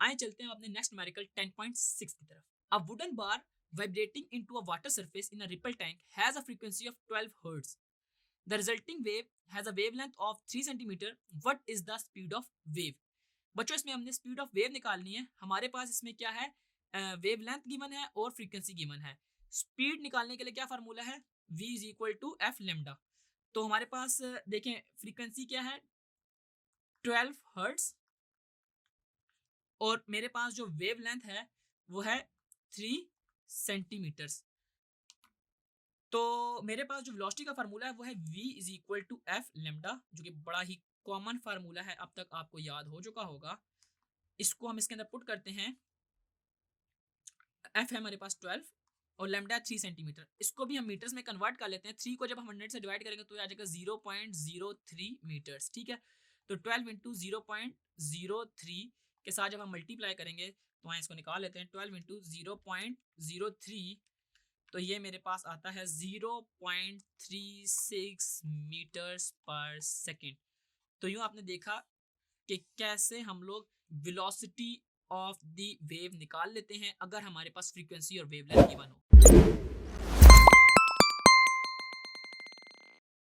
आए चलते हैं अपने नेक्स्ट न्यूमेरिकल 10.6 की तरफ। A wooden bar vibrating into a water surface in a ripple tank has a frequency of 12 hertz. The resulting wave has a wavelength of 3 centimeter. What is the speed of wave? बच्चों इसमें हमने speed of wave निकालनी है। हमारे पास इसमें क्या है, wave length given है और फ्रीक्वेंसी गिवन है। स्पीड निकालने के लिए क्या फार्मूला है, v is equal to f lambda. तो हमारे पास देखें फ्रीक्वेंसी क्या है 12 हर्ट्ज और मेरे पास जो वेव लेंथ है वो है 3 सेंटीमीटर्स। तो मेरे पास जो वेलोसिटी का फार्मूला है वो है v is equal to f lambda, जो कि बड़ा ही कॉमन फार्मूला है, अब तक आपको याद हो चुका होगा। इसको हम इसके अंदर पुट करते हैं। एफ है हमारे पास 12 और लेमडा 3 सेंटीमीटर। इसको भी हम मीटर्स में कन्वर्ट कर लेते हैं। 3 को जब हम 100 से डिवाइड करेंगे तो आ जाएगा 0.03 मीटर्स। ठीक है, तो 12 इंटू 0.03 के साथ जब हम मल्टीप्लाई करेंगे तो वहाँ इसको निकाल लेते हैं। 12 इंटू 0.03 तो ये मेरे पास आता है 0.36 मीटर्स पर सेकेंड। तो यूँ आपने देखा कि कैसे हम लोग वेलोसिटी ऑफ द वेव निकाल लेते हैं अगर हमारे पास फ्रीक्वेंसी और वेवलेंथ गिवन हो।